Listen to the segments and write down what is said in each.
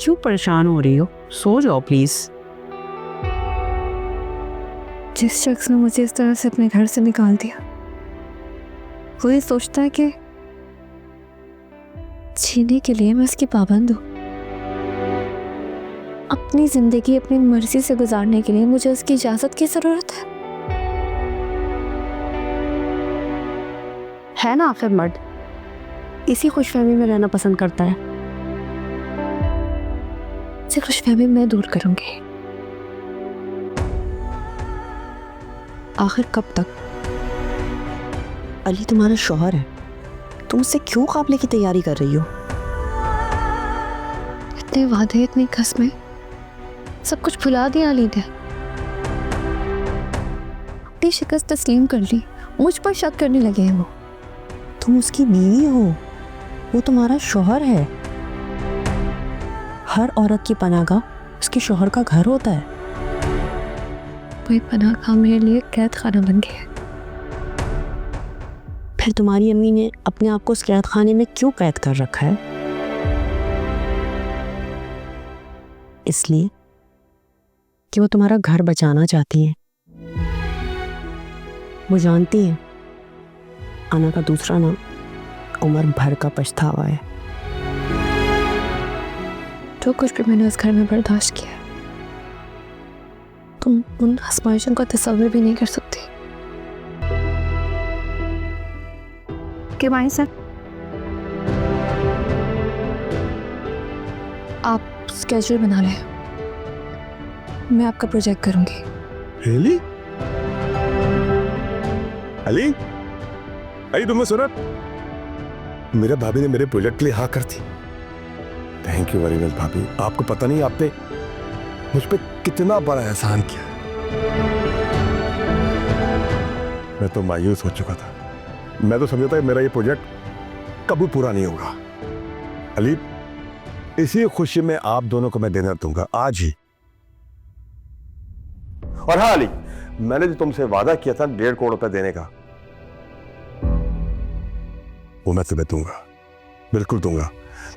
क्यों परेशान हो रही हो? सो जाओ प्लीज। जिस शख्स ने मुझे इस तरह से अपने घर से निकाल दिया, वो ये सोचता है कि जीने के लिए मैं उसकी पाबंद हूँ। अपनी जिंदगी अपनी मर्जी से गुजारने के लिए मुझे उसकी इजाजत की जरूरत है ना? आखिर मर्द इसी खुशफहमी में रहना पसंद करता है। इसी खुशफहमी मैं दूर करूंगी। आखिर कब तक? अली तुम्हारा शौहर है, तुम उससे क्यों काबले की तैयारी कर रही हो? इतने वादे, इतनी कस्में, सब कुछ भुला दिया अली ने। अपनी शिकस्त तस्लीम कर ली, मुझ पर शक करने लगे हैं वो। तुम उसकी बीवी हो, वो तुम्हारा शौहर है। हर औरत की पनाहगाह उसके शौहर का घर होता है। वही पनाहगाह मेरे लिए कैद खाना बन गया है। फिर तुम्हारी अम्मी ने अपने आप को उस कैद खाने में क्यों कैद कर रखा है? इसलिए कि वो तुम्हारा घर बचाना चाहती हैं। वो जानती हैं आना का दूसरा नाम उम्र भर का पछतावा है। जो कुछ भी मैंने उस घर में बर्दाश्त किया, तुम उन आजमाइशों का तस्वीर भी नहीं कर सकती। के भाई सर, आप स्केड्यूल बना लें, मैं आपका प्रोजेक्ट करूंगी। Really? अली, अली तुमने सुना? मेरे भाभी ने मेरे प्रोजेक्ट के लिए हाँ कर दी। थैंक यू वेरी मच भाभी। आपको पता नहीं आपने मुझ पे कितना बड़ा एहसान किया। मैं तो मायूस हो चुका था। मैं तो समझा था कि मेरा ये प्रोजेक्ट कभी पूरा नहीं होगा। अली, इसी खुशी में आप दोनों को मैं डिनर दूंगा आज ही। और हाँ अली, मैंने जो तुमसे वादा किया था 1.5 करोड़ रुपए देने का, वो मैं तुम्हें दूंगा, बिल्कुल दूंगा,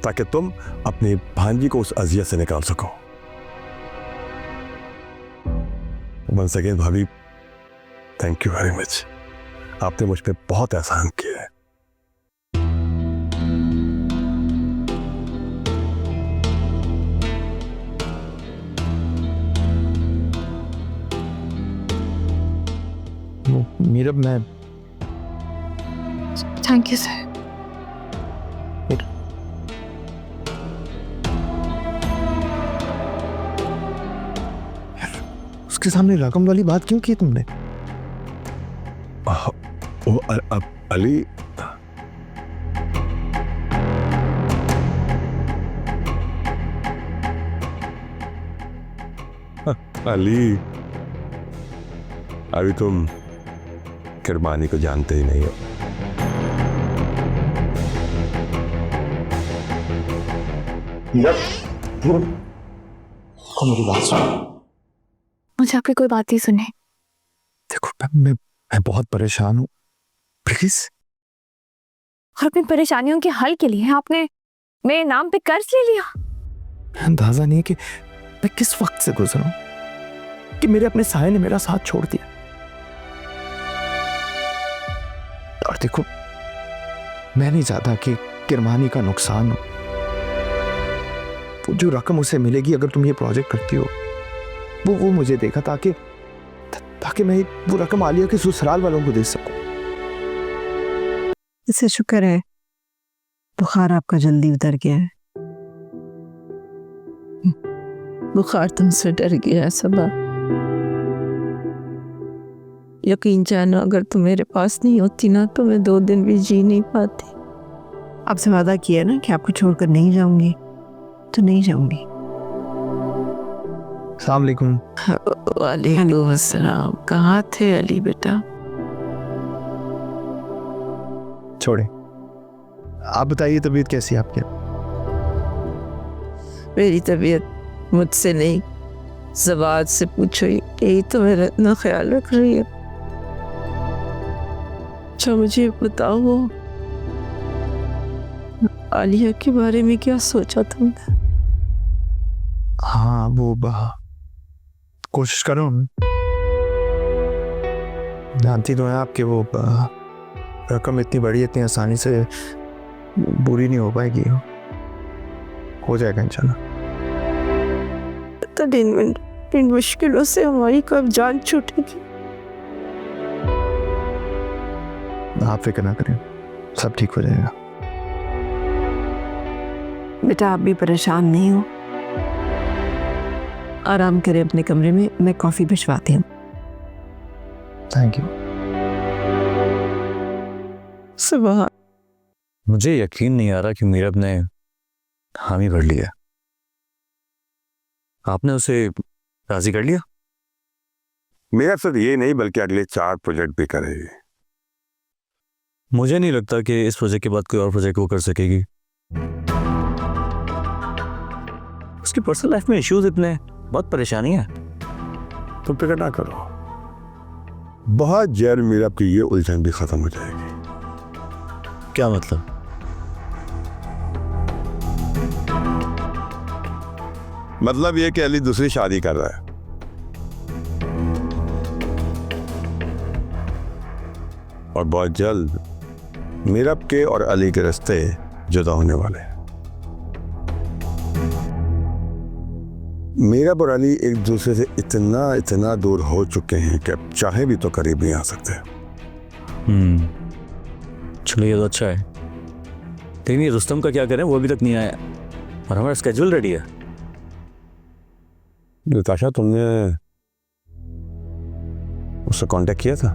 ताकि तुम अपनी भांजी को उस अजियत से निकाल सको। वंस अगेन भाभी, थैंक यू वेरी मच। आपने मुझ पे बहुत एहसान किया है। मीरा, मैं थैंक यू सर। उसके सामने रकम वाली बात क्यों की तुमने? अली, अली, अभी तुम किरमानी को जानते ही नहीं हो। मेरी बात सुनो। मुझे आपकी कोई बात ही सुने। देखो, मैं बहुत परेशान हूँ, प्लीज। और अपनी परेशानियों के हल के लिए आपने मेरे नाम पे कर्ज ले लिया। अंदाजा नहीं है कि मैं किस वक्त से गुजरा कि मेरे अपने साये ने मेरा साथ छोड़ दिया। और देखो, मैं नहीं चाहता कि किरमानी का नुकसान हो। वो जो रकम उसे मिलेगी अगर तुम ये प्रोजेक्ट करती हो, वो मुझे देगा, ताकि मैं वो रकम आलिया के ससुराल वालों को दे सकूं। इससे शुक्र है बुखार आपका जल्दी उतर गया है। बुखार तुमसे डर गया है सबा। यकीन जानो, अगर तुम मेरे पास नहीं होती ना तो मैं 2 दिन भी जी नहीं पाती। आपसे वादा किया ना कि आपको छोड़कर नहीं जाऊंगी, तो नहीं जाऊंगी। अस्सलाम वालेकुम। वालेकुम अस्सलाम। कहाँ थे अली बेटा? छोड़े, आप बताइए तबीयत कैसी है आपकी? मेरी तबीयत मुझसे नहीं, ज़वाद से पूछो, यही तो मेरा इतना ख्याल रख रही है। अच्छा मुझे बताओ, आलिया के बारे में क्या सोचा तुमने? हाँ वो कोशिश करो। जानती तो है आपके वो रकम इतनी बड़ी इतनी आसानी से पूरी नहीं हो पाएगी। हो जाएगा इंशाल्लाह। तो इन मुश्किलों से हमारी कब जान छूटेगी। आप फिक्र ना करें, सब ठीक हो जाएगा। बेटा आप भी परेशान नहीं हो, आराम करें अपने कमरे में, मैं कॉफी भिजवाती हूँ। Thank you. सुबह मुझे यकीन नहीं आ रहा कि मीरब ने हामी भर लिया। आपने उसे राजी कर लिया? मेरा सिर्फ ये नहीं बल्कि अगले 4 प्रोजेक्ट भी करेगी। मुझे नहीं लगता कि इस प्रोजेक्ट के बाद कोई और प्रोजेक्ट वो कर सकेगी। उसकी पर्सनल लाइफ में इश्यूज इतने, बहुत परेशानी है। तुम फिक्र ना करो, बहुत जल्द मीरब की ये उलझन भी खत्म हो जाएगी। क्या मतलब? मतलब ये कि अली दूसरी शादी कर रहा है और बहुत जल्द मीरब के और अली के रिश्ते जुदा होने वाले हैं। मीरब और अली एक दूसरे से इतना दूर हो चुके हैं कि अब चाहे भी तो करीब नहीं आ सकते। चलो ये तो अच्छा है, लेकिन ये रुस्तम का क्या करें? वो अभी तक नहीं आया और हमारा स्केड्यूल रेडी है। नताशा तुमने उससे कांटेक्ट किया था?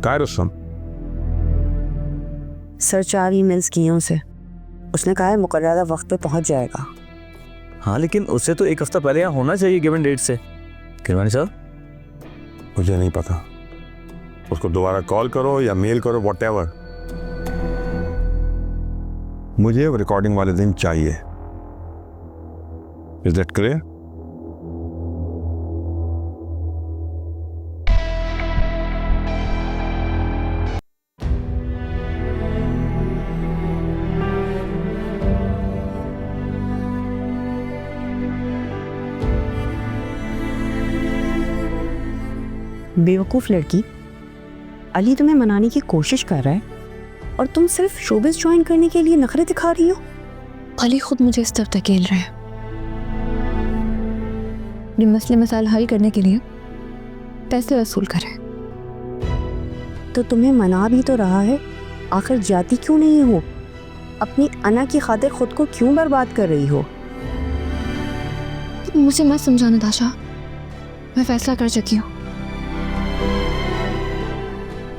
कहाँ है रुस्तम? सर 4 ईमेल्स किए उसे, उसने कहा है मुकर्ररा वक्त पे पहुंच जाएगा। हाँ लेकिन उससे तो 1 हफ्ता पहले यहाँ होना चाहिए गिवन डेट से। किरवानी साहब मुझे नहीं पता, उसको दोबारा कॉल करो या मेल करो, व्हाटएवर। मुझे वो रिकॉर्डिंग वाले दिन चाहिए। Is that clear? बेवकूफ़ लड़की, अली तुम्हें मनाने की कोशिश कर रहा है और तुम सिर्फ शोबिस ज्वाइन करने के लिए नखरे दिखा रही हो। अली खुद मुझे इस तरफ धकेल रहे हैं। ये मसले मसाइल हल करने के लिए पैसे वसूल करें। तो तुम्हें मना भी तो रहा है, आखिर जाती क्यों नहीं हो? अपनी अना की खातिर खुद को क्यों बर्बाद कर रही हो? मुझे मत समझा नताशा, मैं फैसला कर चुकी हूँ।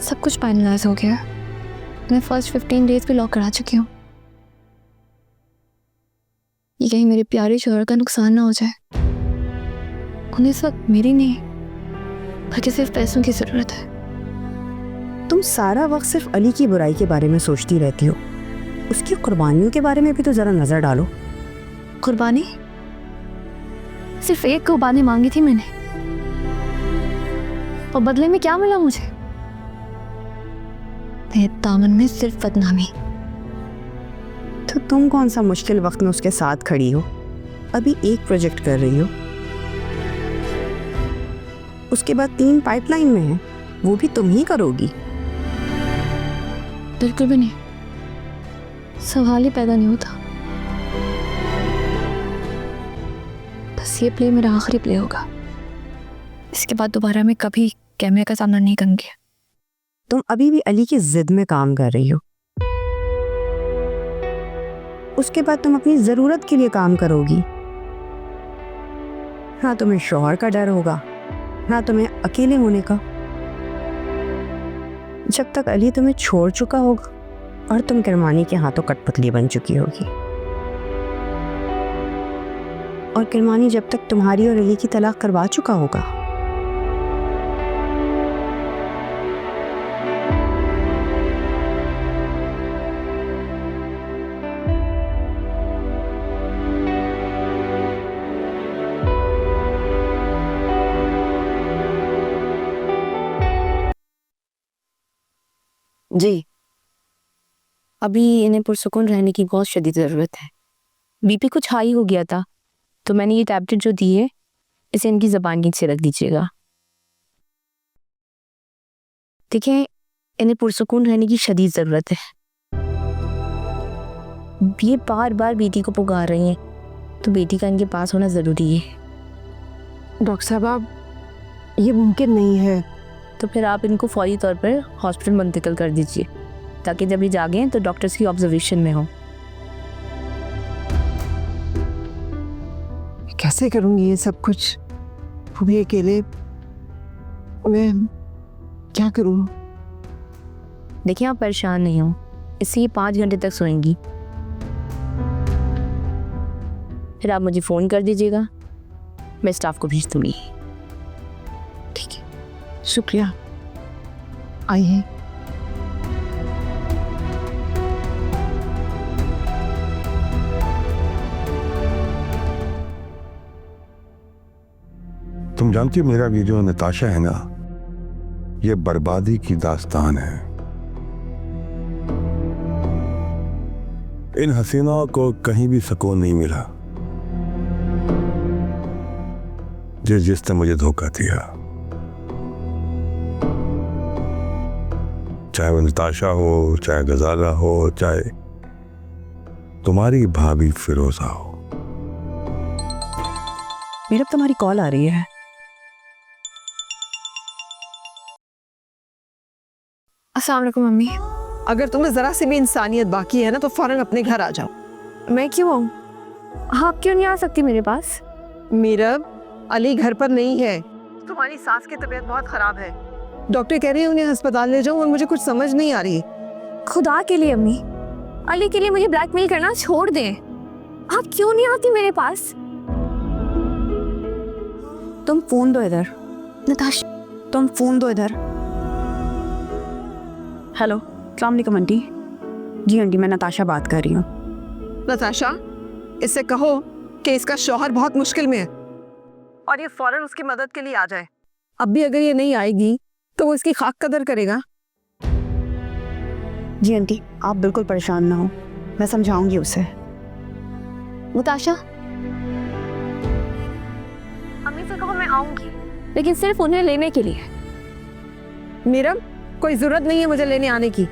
सब कुछ फाइनलाइज हो गया। मैं फर्स्ट 15 डेज पे लॉक करा चुकी हूँ। ये कहीं मेरे प्यारे शोहर का नुकसान ना हो जाए। उन्हें इस वक्त मेरी नहीं बल्कि सिर्फ पैसों की ज़रूरत है। तुम सारा वक्त सिर्फ अली की बुराई के बारे में सोचती रहती हो, उसकी कुर्बानियों के बारे में भी तो ज़रा नज़र डालो। कुर्बानी? सिर्फ एक कुर्बानी मांगी थी मैंने और बदले में क्या मिला मुझे? मेरे दामन में सिर्फ बदनामी। तो तुम कौन सा मुश्किल वक्त में उसके साथ खड़ी हो? अभी एक प्रोजेक्ट कर रही हो, उसके बाद 3 पाइपलाइन में है, वो भी तुम ही करोगी। बिल्कुल भी नहीं, सवाल ही पैदा नहीं होता। बस ये प्ले मेरा आखिरी प्ले होगा। इसके बाद दोबारा मैं कभी कैमरे का सामना नहीं करूंगी। तुम अभी भी अली की जिद में काम कर रही हो, उसके बाद तुम अपनी जरूरत के लिए काम करोगी। ना तुम्हें शौहर का डर होगा, ना तुम्हें अकेले होने का। जब तक अली तुम्हें छोड़ चुका होगा और तुम किरमानी के हाथों कठपुतली बन चुकी होगी, और किरमानी जब तक तुम्हारी और अली की तलाक करवा चुका होगा। जी, अभी इन्हें पुरसुकून रहने की बहुत शदीद ज़रूरत है। बीपी कुछ हाई हो गया था तो मैंने ये टैबलेट जो दी है इसे इनकी ज़बान के नीचे रख दीजिएगा। देखिए, इन्हें पुरसुकून रहने की शदीद ज़रूरत है। ये बार बार बेटी को पुकार रही हैं, तो बेटी का इनके पास होना ज़रूरी है। डॉक्टर साहब आप, ये मुमकिन नहीं है। तो फिर आप इनको फौरी तौर पर हॉस्पिटल मुंतकिल कर दीजिए, ताकि जब ये जागें तो डॉक्टर्स की ऑब्जर्वेशन में हो। कैसे करूँगी ये सब कुछ, वो भी अकेले? मैं क्या करूँ? देखिए, आप परेशान नहीं हो, इससे ये 5 घंटे तक सोएंगी। फिर आप मुझे फ़ोन कर दीजिएगा, मैं स्टाफ को भेज दूँगी। ठीक है, शुक्रिया। आइए। तुम जानती हो मेरा ये जो नताशा है ना, ये बर्बादी की दास्तान है। इन हसीनाओं को कहीं भी सुकून नहीं मिला जिसने मुझे धोखा दिया, चाहे वो नताशा हो, चाहे गजाला हो, चाहे तुम्हारी भाभी फिरोजा हो। मेरा तुम्हारी कॉल आ रही है। अस्सलाम वालेकुम मम्मी। अगर तुम्हें जरा सी भी इंसानियत बाकी है ना, तो फौरन अपने घर आ जाओ। मैं क्यों आऊँ? आप क्यों नहीं आ सकती मेरे पास? मीरब, अली घर पर नहीं है। तुम्हारी सास की तबीयत बहुत खराब है, डॉक्टर कह रहे हैं उन्हें अस्पताल ले जाओ, और मुझे कुछ समझ नहीं आ रही। खुदा के लिए अम्मी, अली के लिए मुझे ब्लैकमेल करना छोड़ दें। आप क्यों नहीं आती मेरे पास? तुम फोन दो इधर। नताशा, तुम फोन दो इधर। हेलो, अस्सलाम वालेकुम आंटी। जी आंटी, मैं नताशा बात कर रही हूँ। नताशा, इससे कहो कि इसका शौहर बहुत मुश्किल में है और ये फौरन उसकी मदद के लिए आ जाए। अब भी अगर ये नहीं आएगी तो वो इसकी खाक कदर करेगा। जी आंटी, आप बिल्कुल परेशान ना हो, मैं समझाऊंगी उसे। नताशा, अम्मी से कहो मैं आऊंगी, लेकिन सिर्फ उन्हें लेने के लिए। मीरब, कोई जरूरत नहीं है मुझे लेने आने की।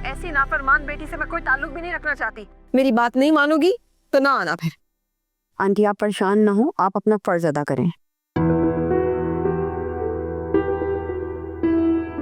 ऐसी नाफरमान बेटी से मैं कोई ताल्लुक भी नहीं रखना चाहती। मेरी बात नहीं मानोगी तो ना आना फिर। आंटी आप परेशान ना हो, आप अपना फर्ज अदा करें।